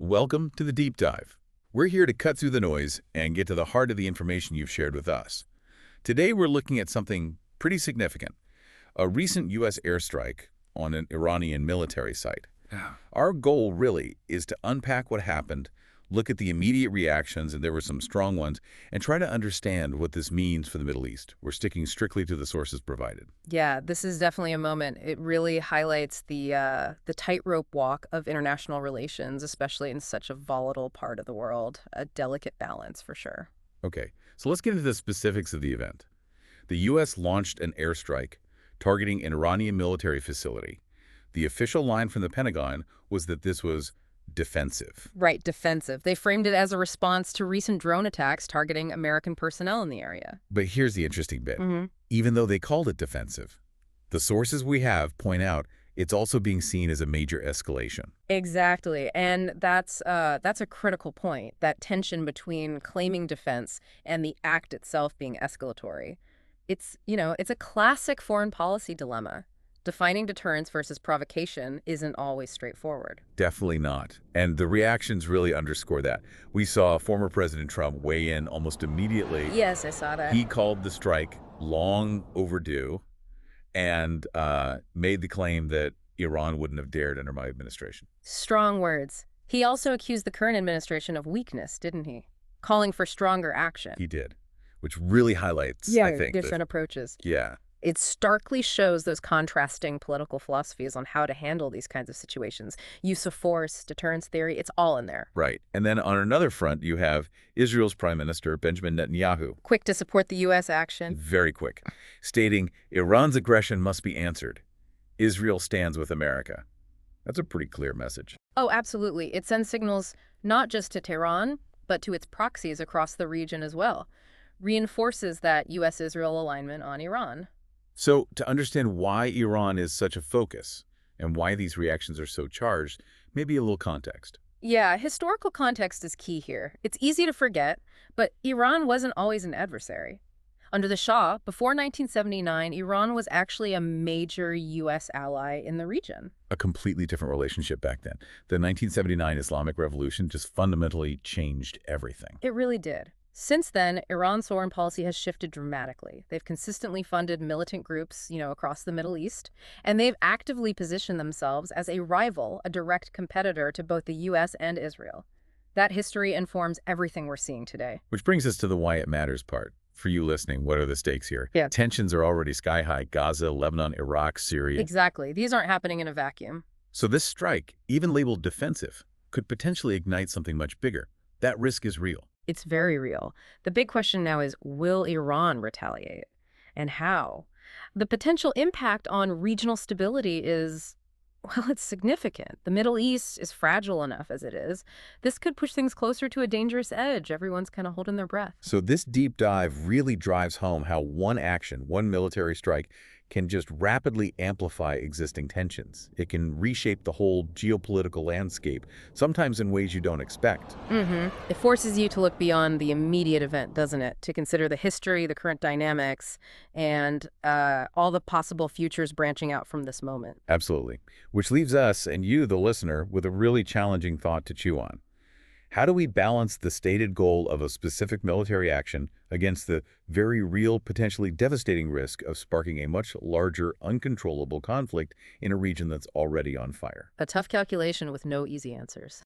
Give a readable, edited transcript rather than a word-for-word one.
Welcome to the Deep Dive. We're here to cut through the noise and get to the heart of the information you've shared with us. Today we're looking at something pretty significant, a recent U.S. airstrike on an Iranian military site. Our goal really is to unpack what happened, look at the immediate reactions, and there were some strong ones, and try to understand what this means for the Middle East. We're sticking strictly to the sources provided. Yeah, this is definitely a moment. It really highlights the tightrope walk of international relations, especially in such a volatile part of the world. A delicate balance, for sure. Okay, so let's get into the specifics of the event. The U.S. launched an airstrike targeting an Iranian military facility. The official line from the Pentagon was that this was defensive. Right, defensive. They framed it as a response to recent drone attacks targeting American personnel in the area. But here's the interesting bit. Even though they called it defensive, the sources we have point out it's also being seen as a major escalation. Exactly, and that's a critical point, that tension between claiming defense and the act itself being escalatory. It's a classic foreign policy dilemma. Defining deterrence versus provocation isn't always straightforward. Definitely not. And the reactions really underscore that. We saw former President Trump weigh in almost immediately. Yes, I saw that. He called the strike long overdue and made the claim that Iran wouldn't have dared under my administration. Strong words. He also accused the current administration of weakness, didn't he? Calling for stronger action. He did, which really highlights, I think, different approaches. Yeah. It starkly shows those contrasting political philosophies on how to handle these kinds of situations. Use of force, deterrence theory, it's all in there. Right. And then on another front, you have Israel's Prime Minister, Benjamin Netanyahu. Quick to support the U.S. action. Very quick, stating Iran's aggression must be answered. Israel stands with America. That's a pretty clear message. Oh, absolutely. It sends signals not just to Tehran, but to its proxies across the region as well. Reinforces that U.S.-Israel alignment on Iran. So to understand why Iran is such a focus and why these reactions are so charged, maybe a little context. Yeah, historical context is key here. It's easy to forget, but Iran wasn't always an adversary. Under the Shah, before 1979, Iran was actually a major U.S. ally in the region. A completely different relationship back then. The 1979 Islamic Revolution just fundamentally changed everything. It really did. Since then, Iran's foreign policy has shifted dramatically. They've consistently funded militant groups, across the Middle East, and they've actively positioned themselves as a rival, a direct competitor to both the U.S. and Israel. That history informs everything we're seeing today. Which brings us to the why it matters part. For you listening, what are the stakes here? Yeah. Tensions are already sky high. Gaza, Lebanon, Iraq, Syria. Exactly. These aren't happening in a vacuum. So this strike, even labeled defensive, could potentially ignite something much bigger. That risk is real. It's very real. The big question now is, will Iran retaliate? And how? The potential impact on regional stability is, well, it's significant. The Middle East is fragile enough as it is. This could push things closer to a dangerous edge. Everyone's kind of holding their breath. So this deep dive really drives home how one action, one military strike, can just rapidly amplify existing tensions. It can reshape the whole geopolitical landscape, sometimes in ways you don't expect. It forces you to look beyond the immediate event, doesn't it? To consider the history, the current dynamics, and all the possible futures branching out from this moment. Absolutely. Which leaves us and you, the listener, with a really challenging thought to chew on. How do we balance the stated goal of a specific military action against the very real, potentially devastating risk of sparking a much larger, uncontrollable conflict in a region that's already on fire? A tough calculation with no easy answers.